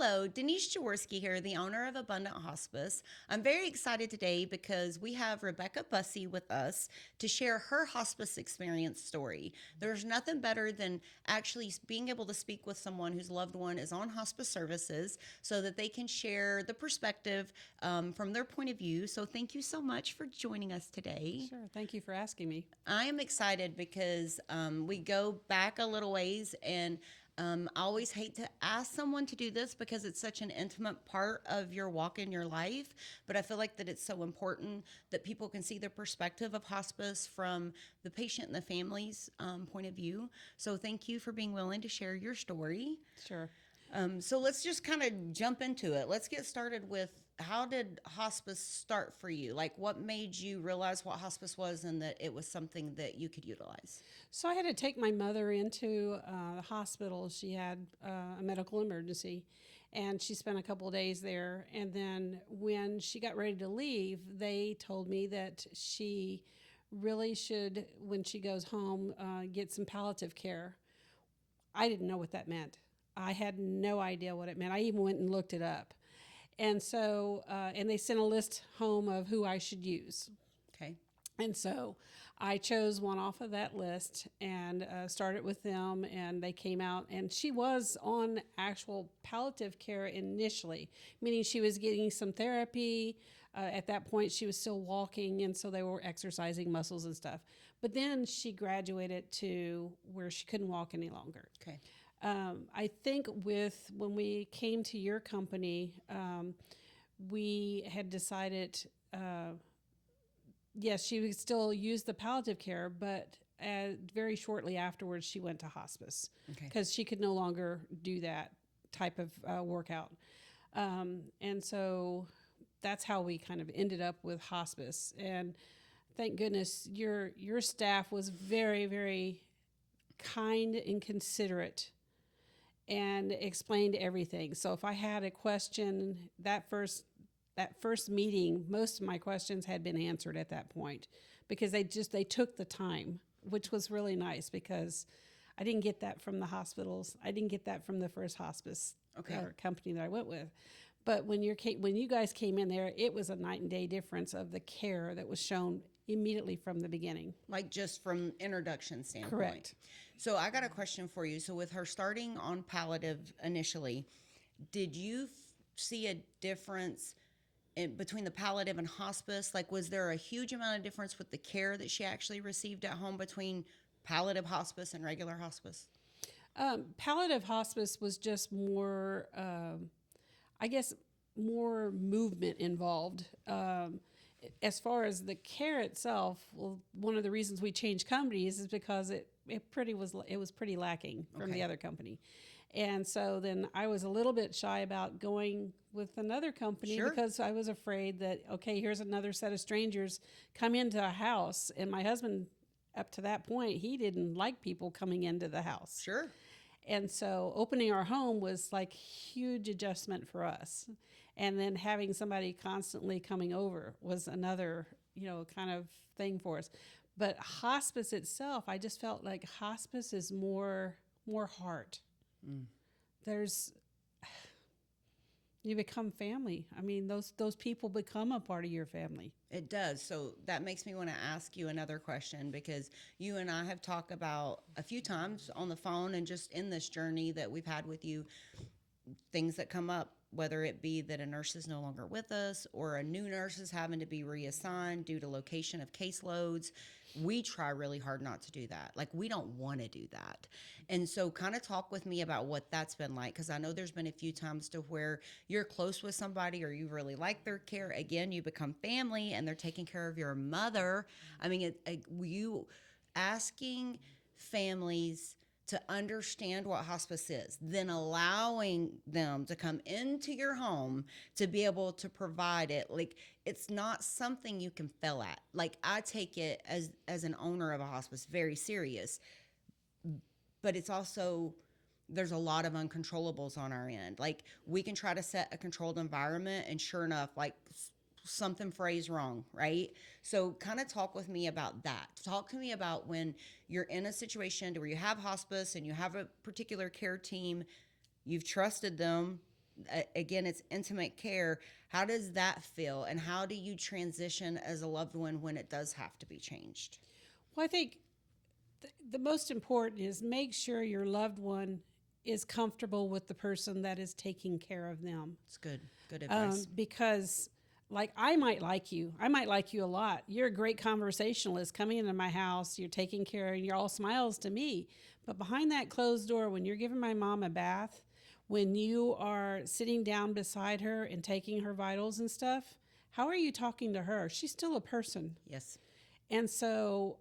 Hello, Denise Jaworski here, the owner of Abundant Hospice. I'm very excited today because we have Rebecca Bussey with us to share her hospice experience story. There's nothing better than actually being able to speak with someone whose loved one is on hospice services so that they can share the perspective from their point of view. So thank you so much for joining us today. Sure. Thank you for asking me. I am excited because we go back a little ways, and I always hate to ask someone to do this because it's such an intimate part of your walk in your life. But I feel like that it's so important that people can see the perspective of hospice from the patient and the family's point of view. So thank you for being willing to share your story. Sure. So let's just kind of jump into it. Let's get started with, how did hospice start for you? Like, what made you realize what hospice was and that it was something that you could utilize? So I had to take my mother into the hospital. She had a medical emergency, and she spent a couple of days there. And then when she got ready to leave, they told me that she really should, when she goes home, get some palliative care. I didn't know what that meant. I had no idea what it meant. I even went and looked it up. And so, and they sent a list home of who I should use. Okay. And so I chose one off of that list and started with them, and they came out, and she was on actual palliative care initially, meaning she was getting some therapy. At that point, she was still walking, and so they were exercising muscles and stuff. But then she graduated to where she couldn't walk any longer. Okay. I think when we came to your company, we had decided, yes, she would still use the palliative care, but very shortly afterwards, she went to hospice because she could no longer do that type of workout. And so that's how we kind of ended up with hospice. And thank goodness your staff was very, very kind and considerate and explained everything. So if I had a question, that first meeting, most of my questions had been answered at that point because they took the time, which was really nice because I didn't get that from the hospitals. I didn't get that from the first hospice company that I went with. But when you guys came in there, it was a night and day difference of the care that was shown immediately from the beginning. Like just from introduction standpoint. Correct. So I got a question for you. So with her starting on palliative initially, did you see a difference between the palliative and hospice? Like, was there a huge amount of difference with the care that she actually received at home between palliative hospice and regular hospice? Palliative hospice was just more, I guess, more movement involved. As far as the care itself, well, one of the reasons we changed companies is because it was pretty lacking from the other company. And so then I was a little bit shy about going with another company because I was afraid that, okay, here's another set of strangers come into a house. And my husband, up to that point, he didn't like people coming into the house. Sure. And so opening our home was like huge adjustment for us. And then having somebody constantly coming over was another, kind of thing for us. But hospice itself, I just felt like hospice is more heart. You become family. I mean, those people become a part of your family. It does. So that makes me want to ask you another question, because you and I have talked about a few times on the phone and just in this journey that we've had with you, things that come up, whether it be that a nurse is no longer with us or a new nurse is having to be reassigned due to location of caseloads. We try really hard not to do that. Like, we don't want to do that. And so kind of talk with me about what that's been like, because I know there's been a few times to where you're close with somebody or you really like their care. Again, you become family and they're taking care of your mother. I mean, you asking families to understand what hospice is, then allowing them to come into your home to be able to provide it. Like, it's not something you can fail at. Like, I take it as an owner of a hospice very serious, but it's also, there's a lot of uncontrollables on our end. Like, we can try to set a controlled environment, and sure enough, like, something phrased wrong, right? So kind of talk with me about that. Talk to me about when you're in a situation where you have hospice and you have a particular care team, you've trusted them, again, it's intimate care. How does that feel? And how do you transition as a loved one when it does have to be changed? Well, I think the most important is make sure your loved one is comfortable with the person that is taking care of them. It's good advice. Because like I might like you a lot. You're a great conversationalist coming into my house. You're taking care and you're all smiles to me. But behind that closed door, when you're giving my mom a bath, when you are sitting down beside her and taking her vitals and stuff, how are you talking to her? She's still a person. Yes. And so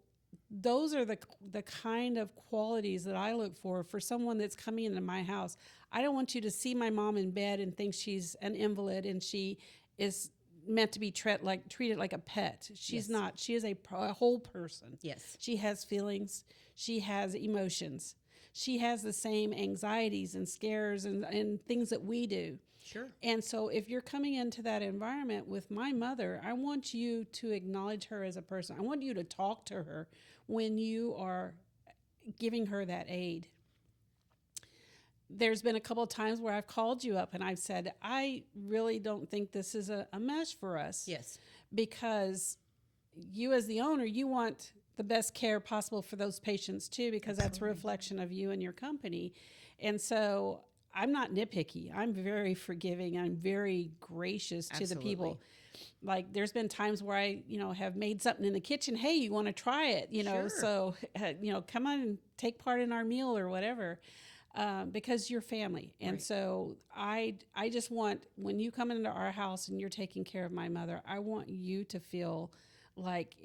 those are the kind of qualities that I look for someone that's coming into my house. I don't want you to see my mom in bed and think she's an invalid and she is meant to be treated like a pet. She's not. She is a whole person. Yes. She has feelings. She has emotions. She has the same anxieties and scares and things that we do. Sure. And so if you're coming into that environment with my mother, I want you to acknowledge her as a person. I want you to talk to her when you are giving her that aid. There's been a couple of times where I've called you up and I've said, I really don't think this is a mesh for us. Yes. Because you as the owner, you want the best care possible for those patients too, because that's a reflection of you and your company. And so I'm not nitpicky. I'm very forgiving. I'm very gracious to the people. Like there's been times where I, have made something in the kitchen. Hey, you want to try it? Sure. So, come on and take part in our meal or whatever. Because you're family. And right. So I just want, when you come into our house and you're taking care of my mother, I want you to feel like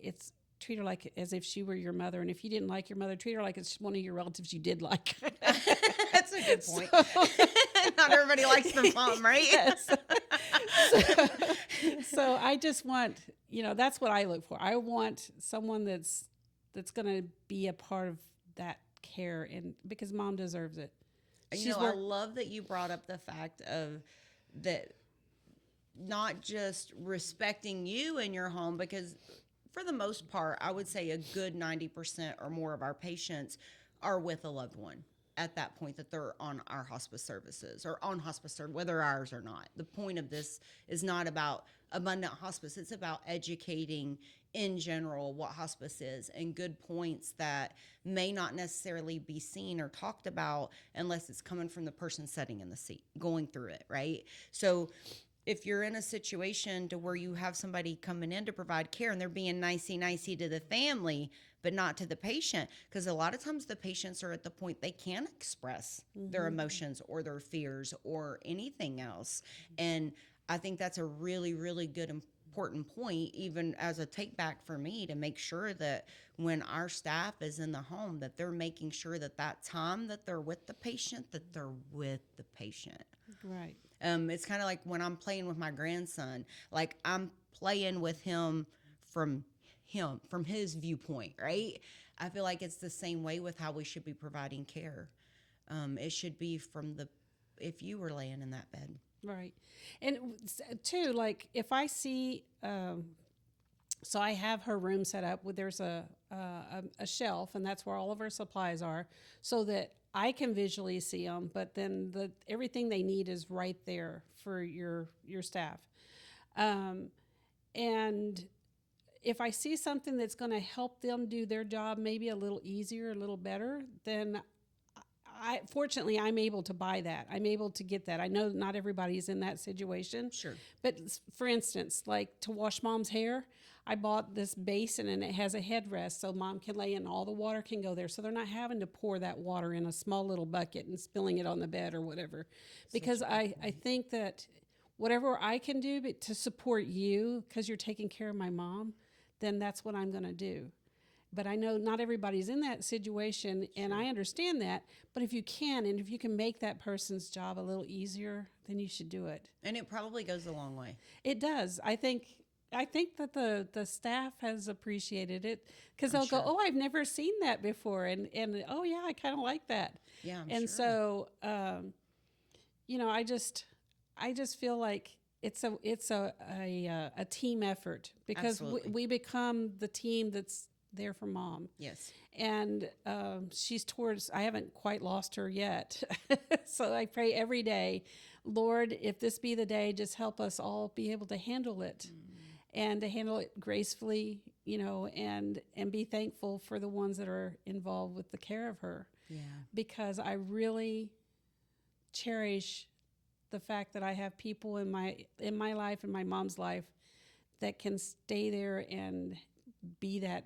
treat her like as if she were your mother. And if you didn't like your mother, treat her like it's one of your relatives you did like. That's a good point. Not everybody likes their mom, right? Yes. So I just want, that's what I look for. I want someone that's going to be a part of that care, and because mom deserves it. I love that you brought up the fact of that, not just respecting you in your home, because for the most part, I would say a good 90% or more of our patients are with a loved one at that point that they're on our hospice services or on hospice service, whether ours or not. The point of this is not about Abundant Hospice. It's about educating in general what hospice is and good points that may not necessarily be seen or talked about unless it's coming from the person sitting in the seat, going through it, right? So if you're in a situation to where you have somebody coming in to provide care and they're being nicey to the family, but not to the patient, because a lot of times the patients are at the point they can't express their emotions or their fears or anything else. And I think that's a really, really good important point, even as a take back for me, to make sure that when our staff is in the home, that they're making sure that time that they're with the patient, that they're with the patient. Right. It's kind of like when I'm playing with my grandson, like I'm playing with him from his viewpoint, right? I feel like it's the same way with how we should be providing care. It should be if you were laying in that bed. Right. And too, like if I see, so I have her room set up where there's a shelf, and that's where all of her supplies are, so that I can visually see them, but then everything they need is right there for your staff. And if I see something that's going to help them do their job maybe a little easier, a little better, then fortunately, I'm able to buy that. I'm able to get that. I know not everybody's in that situation. Sure. But for instance, like to wash mom's hair, I bought this basin and it has a headrest so mom can lay in, all the water can go there. So they're not having to pour that water in a small little bucket and spilling it on the bed or whatever. Because I think that whatever I can do to support you because you're taking care of my mom, then that's what I'm going to do. But I know not everybody's in that situation, and I understand that. But if you can, and if you can make that person's job a little easier, then you should do it. And it probably goes a long way. It does. I think that the staff has appreciated it because they'll go, "Oh, I've never seen that before," and oh yeah, I kind of like that. Yeah, So I just feel like it's a team effort because we become the team that's there for mom. Yes. And I haven't quite lost her yet. So I pray every day, Lord, if this be the day, just help us all be able to handle it and to handle it gracefully, and be thankful for the ones that are involved with the care of her. Yeah. Because I really cherish the fact that I have people in my life and my mom's life that can stay there and be that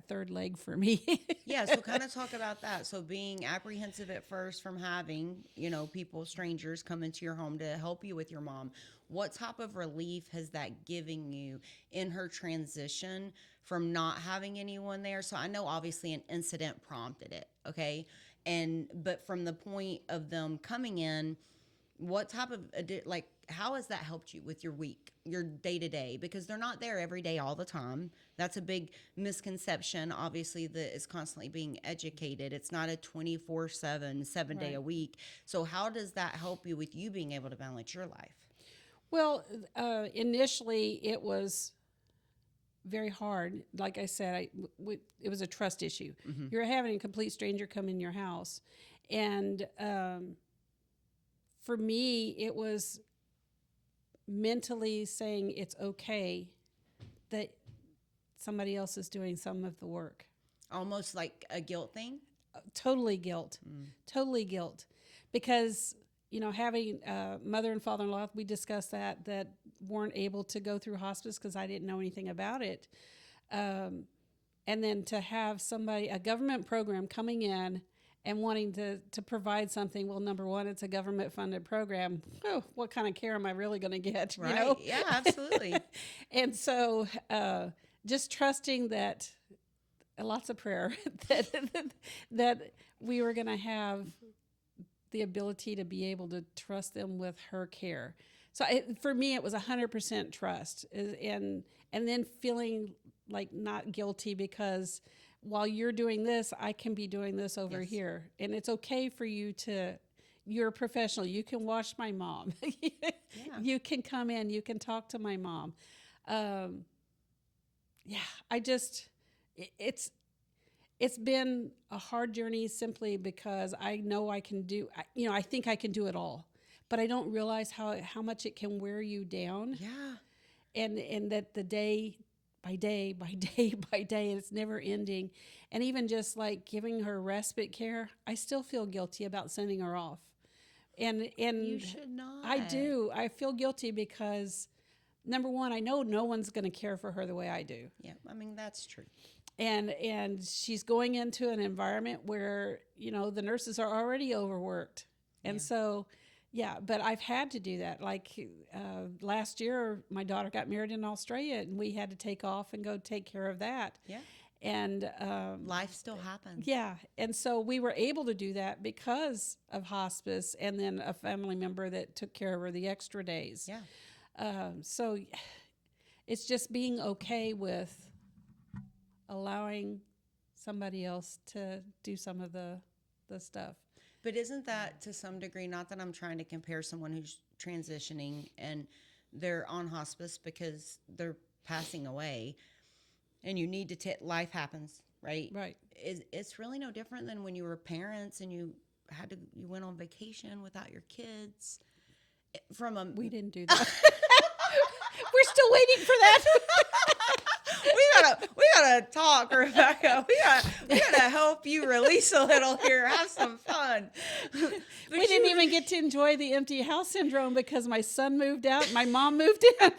third leg for me. Yeah, so kind of talk about that. So being apprehensive at first from having, people, strangers come into your home to help you with your mom. What type of relief has that given you in her transition from not having anyone there? So I know obviously an incident prompted it, okay? But from the point of them coming in, what type of, how has that helped you with your week, your day-to-day? Because they're not there every day all the time. That's a big misconception, obviously, that is constantly being educated. It's not a 24/7, 7-day Right. a week. So how does that help you with you being able to balance your life? Well, initially it was very hard. Like I said, it was a trust issue. Mm-hmm. You're having a complete stranger come in your house. And for me, it was mentally saying it's okay that somebody else is doing some of the work. Almost like a guilt thing? Totally guilt. Totally guilt. Because, having mother and father-in-law, we discussed that weren't able to go through hospice because I didn't know anything about it. And then to have a government program coming in and wanting to provide something. Well, number one, it's a government-funded program. Oh, what kind of care am I really going to get? Right. Yeah, absolutely. And so just trusting that, lots of prayer, that we were going to have the ability to be able to trust them with her care. So for me, it was 100% trust, and then feeling like not guilty because while you're doing this, I can be doing this over here. And it's okay for you you're a professional. You can watch my mom. You can come in, you can talk to my mom. It's been a hard journey simply because I know I can I think I can do it all, but I don't realize how much it can wear you down. Yeah. And that the day by day, it's never ending. And even just like giving her respite care, I still feel guilty about sending her off. And you should not. I do. I feel guilty because, number one, I know no one's going to care for her the way I do. Yeah, I mean, that's true. And she's going into an environment where, the nurses are already overworked. And so, but I've had to do that. Like last year, my daughter got married in Australia, and we had to take off and go take care of that. Yeah. And life still happens. Yeah. And so we were able to do that because of hospice and then a family member that took care of her the extra days. Yeah. So it's just being okay with allowing somebody else to do some of the stuff. But isn't that to some degree, not that I'm trying to compare someone who's transitioning and they're on hospice because they're passing away and you need to life happens, right? Right. It's really no different than when you were parents and you went on vacation without your kids. We didn't do that. We're still waiting for that. we gotta talk, Rebecca. We gotta help you release a little here. Have some fun. We didn't even get to enjoy the empty house syndrome because my son moved out and my mom moved in.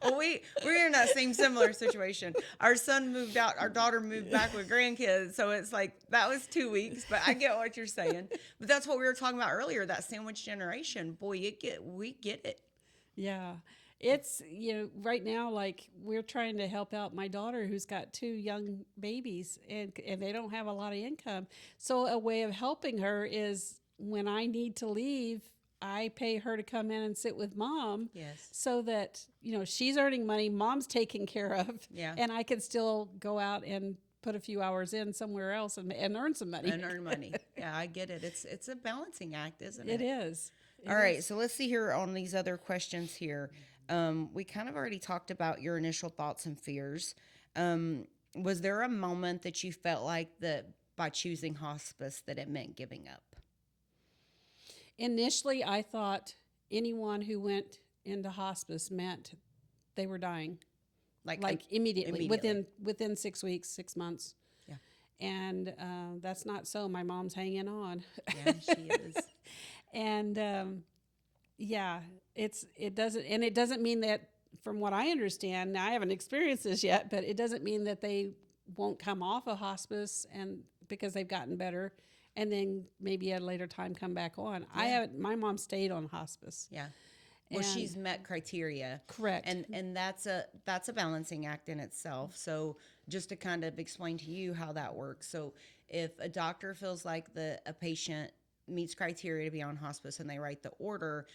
Well, we're in that same similar situation. Our son moved out. Our daughter moved back with grandkids. So it's like, that was 2 weeks, but I get what you're saying. But that's what we were talking about earlier, that sandwich generation. Boy, we get it. Yeah. It's, right now, like, we're trying to help out my daughter who's got 2 young babies and they don't have a lot of income. So a way of helping her is when I need to leave, I pay her to come in and sit with mom. Yes. So that, she's earning money, mom's taken care of. Yeah. And I can still go out and put a few hours in somewhere else and earn some money. And earn money. Yeah, I get it. It's a balancing act, isn't it? It is. All right. So let's see here on these other questions here. We kind of already talked about your initial thoughts and fears. Was there a moment that you felt like that by choosing hospice that it meant giving up? Initially, I thought anyone who went into hospice meant they were dying, like immediately. Within 6 weeks, 6 months. Yeah. And that's not so. My mom's hanging on. Yeah, she is. And yeah, it doesn't mean that, from what I understand, now I haven't experienced this yet, but it doesn't mean that they won't come off of hospice and because they've gotten better, and then maybe at a later time come back on. Yeah. My mom stayed on hospice. Yeah. Well, she's met criteria. Correct. And that's a balancing act in itself. So just to kind of explain to you how that works. So if a doctor feels like a patient meets criteria to be on hospice and they write the order,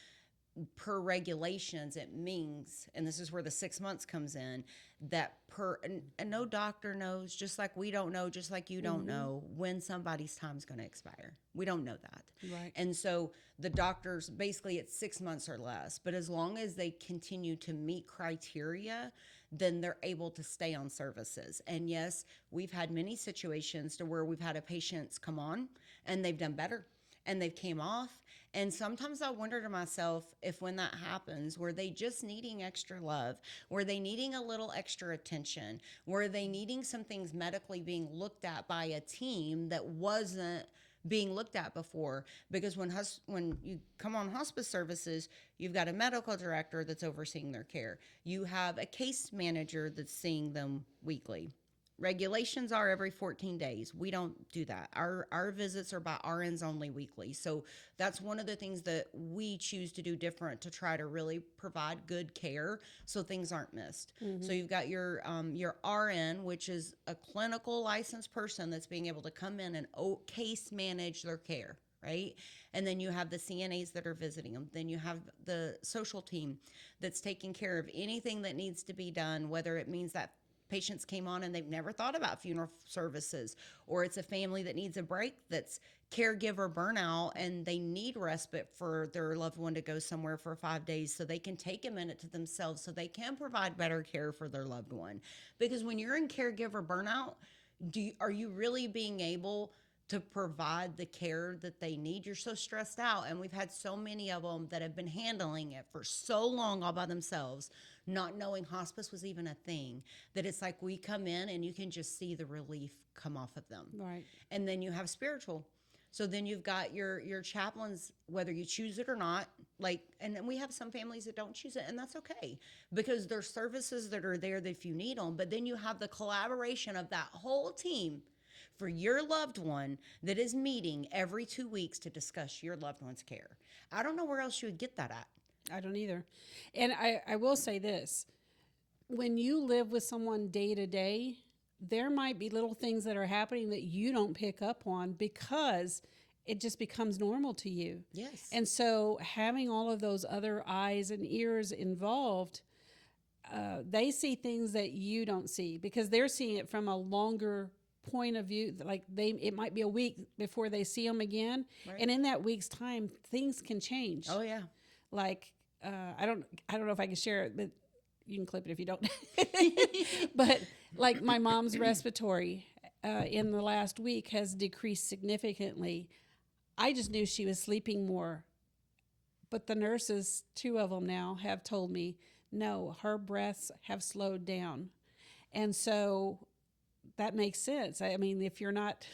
per regulations, it means, and this is where the 6 months comes in, that and no doctor knows, just like we don't know, just like you don't know when somebody's time is going to expire. We don't know that. Right. And so the doctors, basically it's 6 months or less, but as long as they continue to meet criteria, then they're able to stay on services. And yes, we've had many situations to where we've had a patients come on and they've done better and they've came off. And sometimes I wonder to myself if when that happens, were they just needing extra love? Were they needing a little extra attention? Were they needing some things medically being looked at by a team that wasn't being looked at before? Because when you come on hospice services, you've got a medical director that's overseeing their care. You have a case manager that's seeing them weekly. Regulations are every 14 days. We don't do that. Our visits are by RNs only weekly. So that's one of the things that we choose to do different to try to really provide good care so things aren't missed. So you've got your RN, which is a clinical licensed person that's being able to come in and case manage their care, right? And then you have the CNAs that are visiting them. Then you have the social team that's taking care of anything that needs to be done, whether it means that patients came on and they've never thought about funeral services, or it's a family that needs a break, that's caregiver burnout and they need respite for their loved one to go somewhere for 5 days so they can take a minute to themselves so they can provide better care for their loved one. Because when you're in caregiver burnout, are you really being able to provide the care that they need? You're so stressed out. And we've had so many of them that have been handling it for so long all by themselves, not knowing hospice was even a thing, that it's like we come in and you can just see the relief come off of them. Right. And then you have spiritual. So then you've got your chaplains, whether you choose it or not, and then we have some families that don't choose it, and that's okay, because there's services that are there that if you need them, but then you have the collaboration of that whole team for your loved one that is meeting every 2 weeks to discuss your loved one's care. I don't know where else you would get that at. I don't either. And I will say this. When you live with someone day to day, there might be little things that are happening that you don't pick up on because it just becomes normal to you. Yes. And so having all of those other eyes and ears involved, they see things that you don't see because they're seeing it from a longer point of view. Like it might be a week before they see them again. Right. And in that week's time, things can change. Oh yeah. Like, I don't know if I can share it, but you can clip it if you don't. But like my mom's respiratory in the last week has decreased significantly. I just knew she was sleeping more. But the nurses, 2 of them now, have told me, no, her breaths have slowed down. And so that makes sense. I mean, if you're not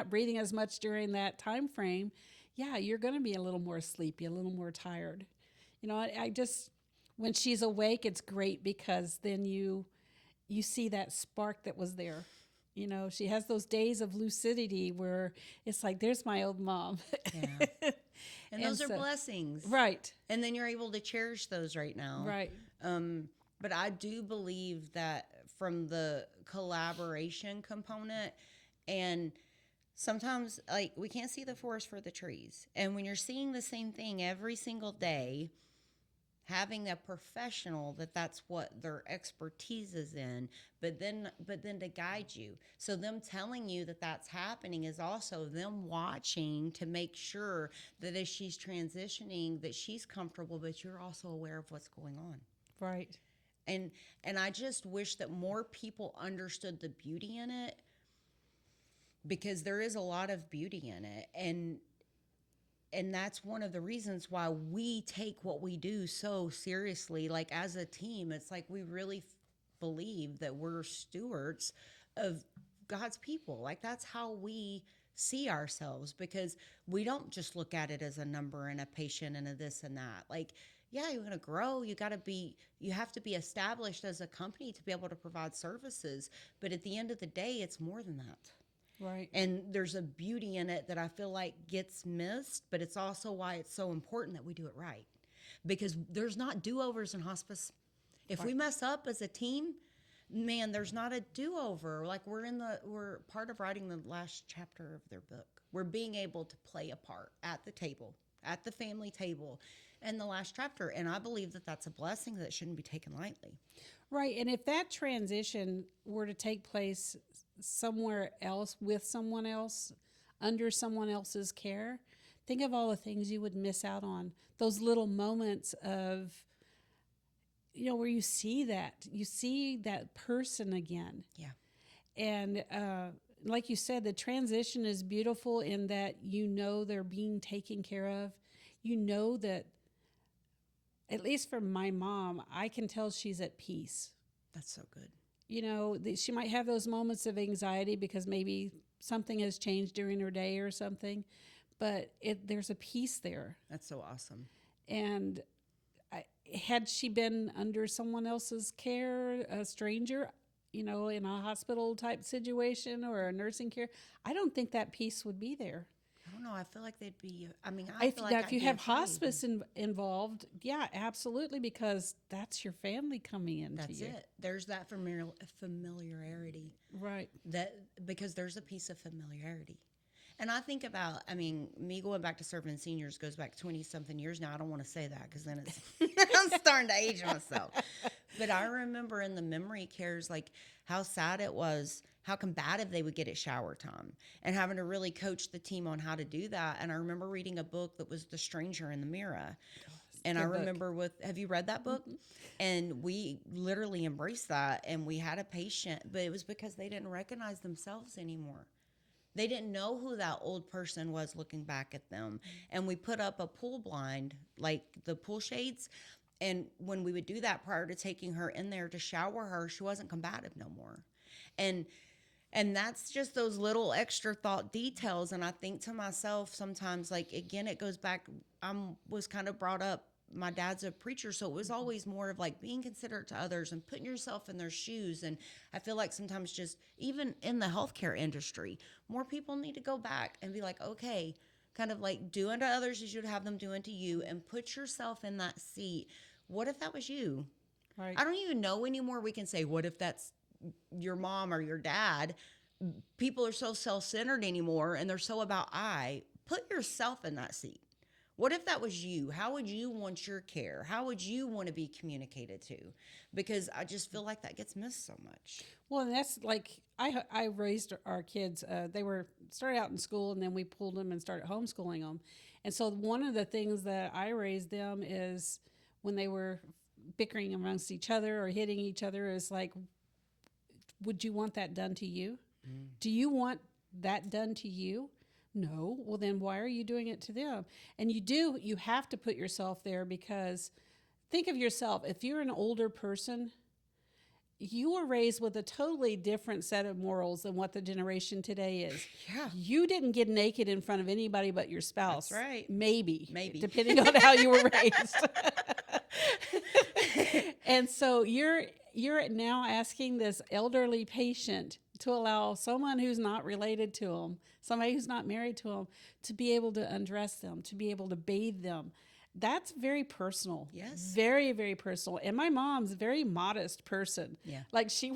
breathing as much during that time frame, yeah, you're going to be a little more sleepy, a little more tired. You know, I just, when she's awake, it's great because then you see that spark that was there. You know, she has those days of lucidity where it's like, there's my old mom. Yeah. And those are blessings. Right. And then you're able to cherish those right now. Right. But I do believe that from the collaboration component, and sometimes like we can't see the forest for the trees. And when you're seeing the same thing every single day, having a professional that's what their expertise is in, but then to guide you. So them telling you that that's happening is also them watching to make sure that as she's transitioning that she's comfortable, but you're also aware of what's going on. Right. And I just wish that more people understood the beauty in it, because there is a lot of beauty in it. and that's one of the reasons why we take what we do so seriously. Like as a team, it's like we really believe that we're stewards of God's people. Like that's how we see ourselves, because we don't just look at it as a number and a patient and a this and that. Like, yeah, you're going to grow. You have to be established as a company to be able to provide services. But at the end of the day, it's more than that. Right. And there's a beauty in it that I feel like gets missed, but it's also why it's so important that we do it right. Because there's not do-overs in hospice. If we mess up as a team, man, there's not a do-over. Like we're part of writing the last chapter of their book. We're being able to play a part at the table, at the family table, in the last chapter. And I believe that that's a blessing that shouldn't be taken lightly. Right. And if that transition were to take place somewhere else with someone else, under someone else's care, think of all the things you would miss out on. Those little moments of, where you see that person again. Yeah. And like you said, the transition is beautiful in that they're being taken care of. That, at least for my mom, I can tell she's at peace. That's so good. She might have those moments of anxiety because maybe something has changed during her day or something, but there's a peace there. That's so awesome. And had she been under someone else's care, a stranger, in a hospital type situation or a nursing care, I don't think that peace would be there. I don't know. I feel like they'd be. If you have hospice involved, yeah, absolutely, because that's your family coming into you. That's it. There's that familiarity, right? Because there's a piece of familiarity, and I think about. Me going back to serving seniors goes back 20-something years now. I don't want to say that because then I'm starting to age myself. But I remember in the memory cares, like how sad it was, how combative they would get at shower time, and having to really coach the team on how to do that. And I remember reading a book that was The Stranger in the Mirror. And I remember have you read that book? Mm-hmm. And we literally embraced that. And we had a patient, but it was because they didn't recognize themselves anymore. They didn't know who that old person was looking back at them. And we put up a pool blind, like the pool shades. And when we would do that prior to taking her in there to shower her, she wasn't combative no more. And that's just those little extra thought details. And I think to myself sometimes, like, again, it goes back, was kind of brought up, my dad's a preacher, so it was always more of like being considerate to others and putting yourself in their shoes. And I feel like sometimes just even in the healthcare industry, more people need to go back and be like, okay, kind of like do unto others as you'd have them do unto you, and put yourself in that seat. What if that was you? Right. I don't even know anymore. We can say, what if that's your mom or your dad? People are so self-centered anymore, and they're so about I. Put yourself in that seat. What if that was you? How would you want your care? How would you want to be communicated to? Because I just feel like that gets missed so much. Well, and that's like, I raised our kids. They started out in school, and then we pulled them and started homeschooling them. And so one of the things that I raised them is when they were bickering amongst each other or hitting each other is like, would you want that done to you? Mm. Do you want that done to you? No. Well, then why are you doing it to them? And you have to put yourself there, because think of yourself. If you're an older person, you were raised with a totally different set of morals than what the generation today is. Yeah. You didn't get naked in front of anybody but your spouse. That's right. Maybe. Depending on how you were raised. And so you're now asking this elderly patient to allow someone who's not related to them, somebody who's not married to them, to be able to undress them, to be able to bathe them. That's very personal. Yes. Very, very personal. And my mom's a very modest person. Yeah. Like she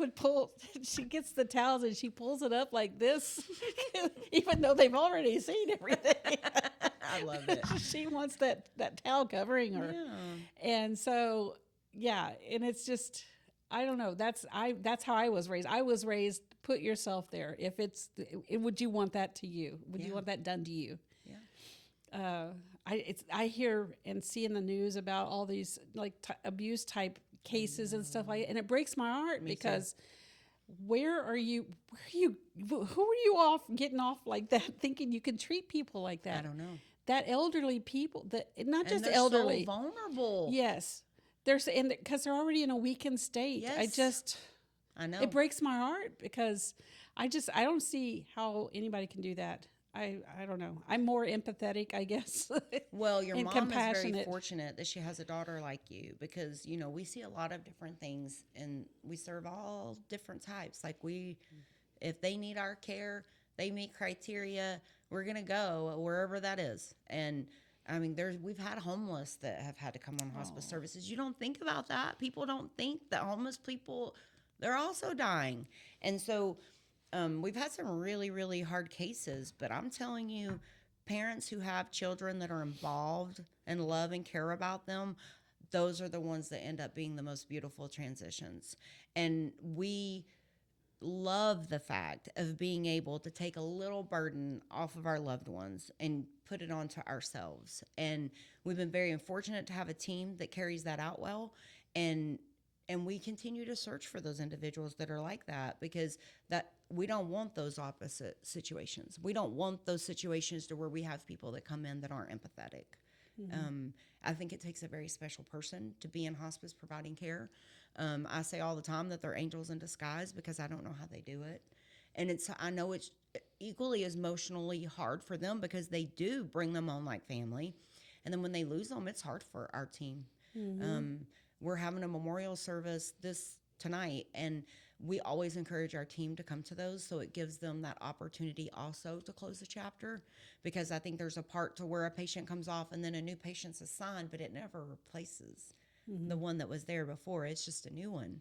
gets the towels and she pulls it up like this, even though they've already seen everything. I love it. She wants that towel covering her. Yeah. And so, yeah. And it's just, I don't know. That's how I was raised. I was raised, put yourself there. Would you want that to you? Would you want that done to you? Yeah. I hear and see in the news about all these like abuse type cases and stuff like that, and it breaks my heart because who are you off getting off like that, thinking you can treat people like that? I don't know. that elderly people, that not And just they're elderly, so vulnerable. yes, because they're already in a weakened state. Yes. I know. It breaks my heart because I don't see how anybody can do that. I don't know. I'm more empathetic, I guess. Well, your and mom is very compassionate. fortunate that she has a daughter like you because, we see a lot of different things and we serve all different types. Like if they need our care, they meet criteria, we're going to go wherever that is. And I mean, we've had homeless that have had to come on hospice services. You don't think about that. People don't think that homeless people, they're also dying. And so we've had some really, really hard cases, but I'm telling you, parents who have children that are involved and love and care about them, those are the ones that end up being the most beautiful transitions. And we love the fact of being able to take a little burden off of our loved ones and put it onto ourselves. And we've been very fortunate to have a team that carries that out well. And we continue to search for those individuals that are like that because that we don't want those opposite situations. We don't want those situations to where we have people that come in that aren't empathetic. Mm-hmm. I think it takes a very special person to be in hospice providing care. I say all the time that they're angels in disguise because I don't know how they do it. And I know it's equally as emotionally hard for them because they do bring them on like family. And then when they lose them, it's hard for our team. Mm-hmm. We're having a memorial service tonight, and we always encourage our team to come to those so it gives them that opportunity also to close the chapter, because I think there's a part to where a patient comes off and then a new patient's assigned, but it never replaces the one that was there before. It's just a new one.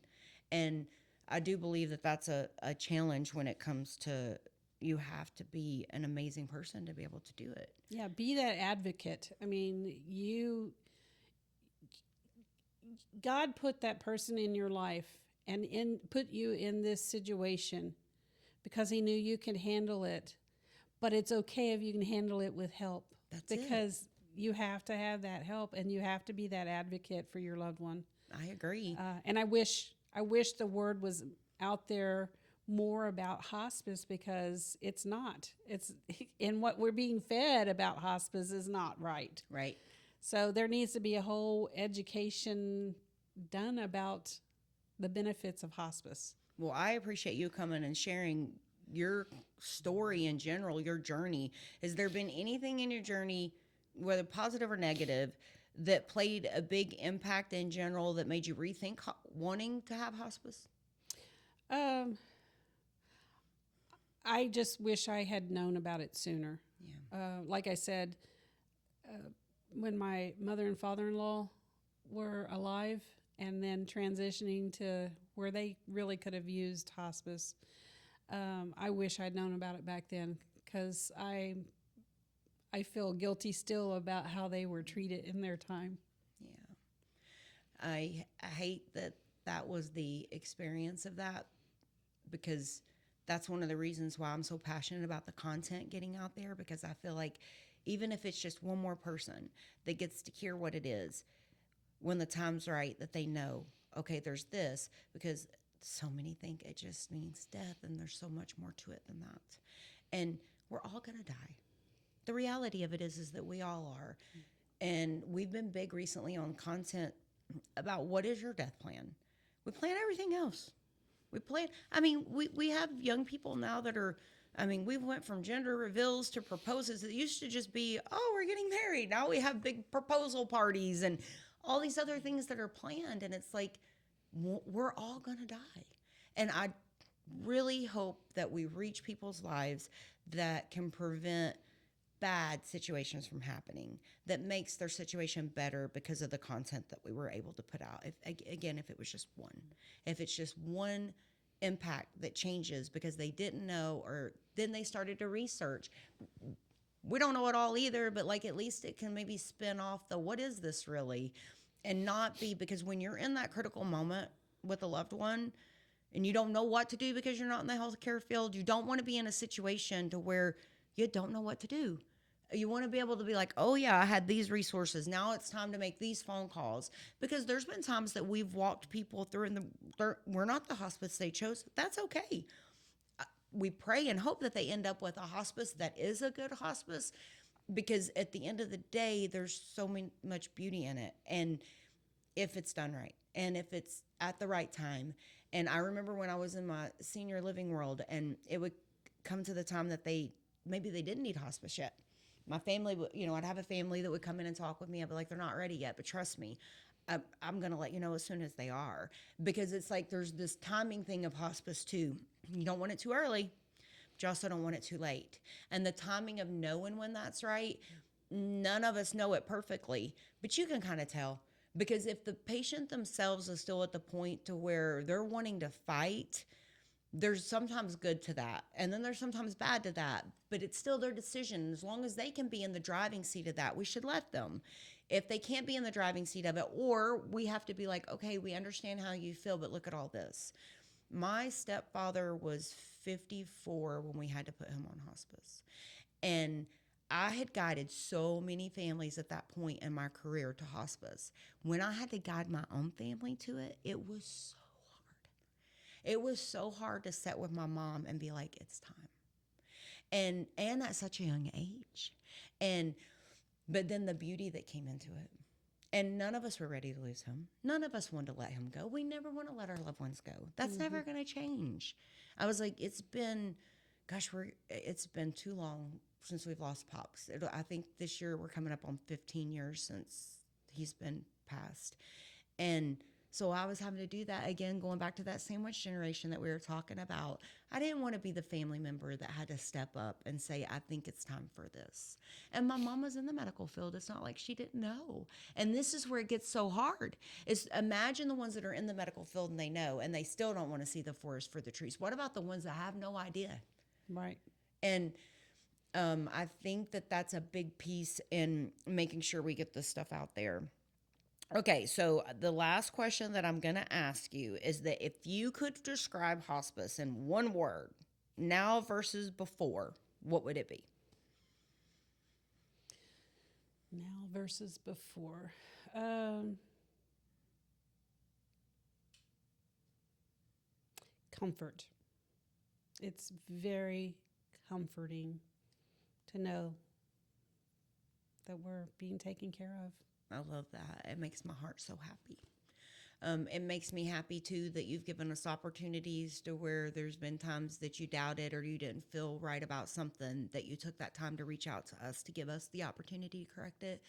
And I do believe that that's a challenge when it comes to you have to be an amazing person to be able to do it. Yeah, be that advocate. I mean, God put that person in your life and put you in this situation because he knew you could handle it. But it's okay if you can handle it with help. Because you have to have that help and you have to be that advocate for your loved one. I agree. And I wish the word was out there more about hospice because it's not. And what we're being fed about hospice is not right. Right. So there needs to be a whole education done about the benefits of hospice. Well, I appreciate you coming and sharing your story in general, your journey. Has there been anything in your journey, whether positive or negative, that played a big impact in general that made you rethink wanting to have hospice? I just wish I had known about it sooner. Yeah. Like I said, when my mother and father-in-law were alive and then transitioning to where they really could have used hospice, I wish I'd known about it back then because I feel guilty still about how they were treated in their time. Yeah. I hate that was the experience of that, because that's one of the reasons why I'm so passionate about the content getting out there, because I feel like even if it's just one more person that gets to hear what it is, when the time's right, that they know, okay, there's this, because so many think it just means death, and there's so much more to it than that. And we're all going to die. The reality of it is that we all are. And we've been big recently on content about what is your death plan. We plan everything else. We have young people now that are, we went from gender reveals to proposals. It used to just be, oh, we're getting married. Now we have big proposal parties and all these other things that are planned. And it's like, we're all going to die. And I really hope that we reach people's lives that can prevent bad situations from happening, that makes their situation better because of the content that we were able to put out. If it was just one, if it's just one impact that changes because they didn't know, or then they started to research. We don't know it all either, but like at least it can maybe spin off what is this really, and not be, because when you're in that critical moment with a loved one and you don't know what to do because you're not in the healthcare field, you don't want to be in a situation to where you don't know what to do. You want to be able to be like, oh yeah, I had these resources. Now it's time to make these phone calls. Because there's been times that we've walked people through we're not the hospice they chose. That's okay. We pray and hope that they end up with a hospice that is a good hospice. because at the end of the day, there's so much beauty in it. And if it's done right and if it's at the right time. And I remember when I was in my senior living world and it would come to the time that maybe they didn't need hospice yet. My family would, I'd have a family that would come in and talk with me. I'd be like, they're not ready yet, but trust me, I'm going to let you know as soon as they are, because it's like there's this timing thing of hospice too. You don't want it too early, but you also don't want it too late. And the timing of knowing when that's right, none of us know it perfectly, but you can kind of tell. Because if the patient themselves is still at the point to where they're wanting to fight, there's sometimes good to that. And then there's sometimes bad to that. But it's still their decision. As long as they can be in the driving seat of that, we should let them. If they can't be in the driving seat of it, or we have to be like, okay, we understand how you feel, but look at all this. My stepfather was 54 when we had to put him on hospice. And I had guided so many families at that point in my career to hospice. When I had to guide my own family to it, it was so hard. It was so hard to sit with my mom and be like, it's time. And at such a young age. But then the beauty that came into it. And none of us were ready to lose him. None of us wanted to let him go. We never want to let our loved ones go. That's never going to change. I was like, it's been too long since we've lost Pops. I think this year we're coming up on 15 years since he's been passed. And so I was having to do that again, going back to that sandwich generation that we were talking about. I didn't want to be the family member that had to step up and say, I think it's time for this. And my mom was in the medical field. It's not like she didn't know. And this is where it gets so hard. Is imagine the ones that are in the medical field and they know, and they still don't want to see the forest for the trees. What about the ones that have no idea? Right. And I think that that's a big piece in making sure we get this stuff out there. Okay, so the last question that I'm going to ask you is that if you could describe hospice in one word, now versus before, what would it be? Now versus before. Comfort. It's very comforting to know that we're being taken care of. I love that. It makes my heart so happy. It makes me happy, too, that you've given us opportunities to where there's been times that you doubted or you didn't feel right about something, that you took that time to reach out to us to give us the opportunity to correct it,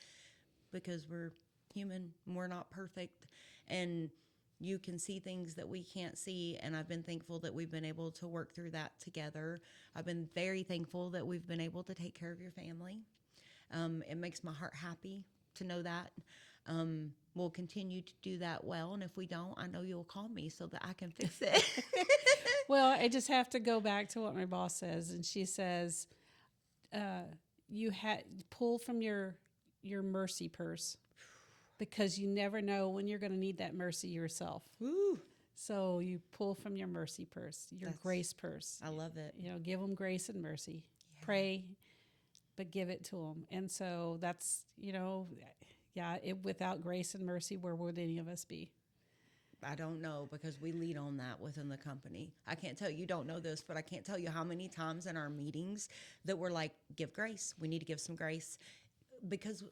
because we're human. We're not perfect. And you can see things that we can't see, and I've been thankful that we've been able to work through that together. I've been very thankful that we've been able to take care of your family. It makes my heart happy to know that. We'll continue to do that well, and if we don't, I know you'll call me so that I can fix it. Well, I just have to go back to what my boss says, and she says, you pull from your mercy purse, because you never know when you're going to need that mercy yourself. Woo. So you pull from your mercy purse, your grace purse. I love it. Give them grace and mercy. Yeah. Pray, but give it to them. And so that's, without grace and mercy, where would any of us be? I don't know, because we lead on that within the company. I can't tell you, don't know this, but I can't tell you how many times in our meetings that we're like, give grace. We need to give some grace. Because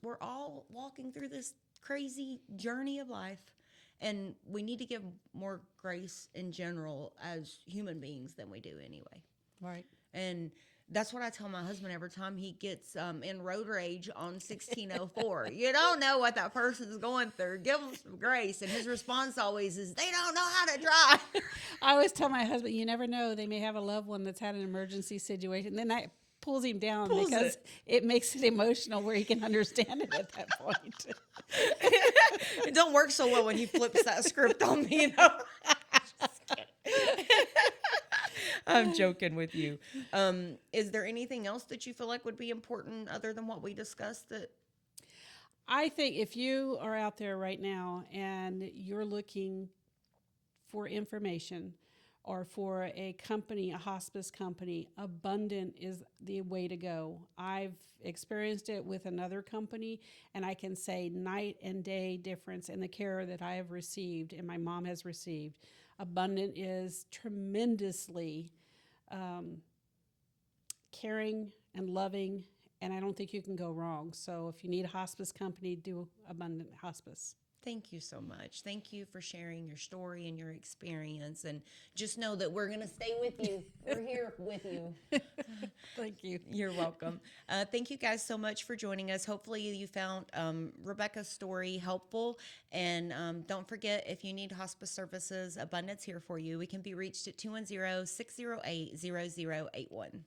we're all walking through this crazy journey of life, and we need to give more grace in general as human beings than we do anyway. Right. And that's what I tell my husband every time he gets in road rage on 1604. You don't know what that person's going through. Give them some grace. And his response always is, they don't know how to drive. I always tell my husband, you never know. They may have a loved one that's had an emergency situation. Then I pulls him down because it makes it emotional where he can understand it at that point. It don't work so well when he flips that script on me, I'm joking with you. Is there anything else that you feel like would be important other than what we discussed? That I think if you are out there right now and you're looking for information, or for a company, a hospice company, Abundant is the way to go. I've experienced it with another company, and I can say night and day difference in the care that I have received and my mom has received. Abundant is tremendously caring and loving and I don't think you can go wrong. So if you need a hospice company, do Abundant Hospice. Thank you so much. Thank you for sharing your story and your experience. And just know that we're going to stay with you. We're here with you. Thank you. You're welcome. Thank you guys so much for joining us. Hopefully you found Rebecca's story helpful. And don't forget, if you need hospice services, Abundant's here for you. We can be reached at 210-608-0081.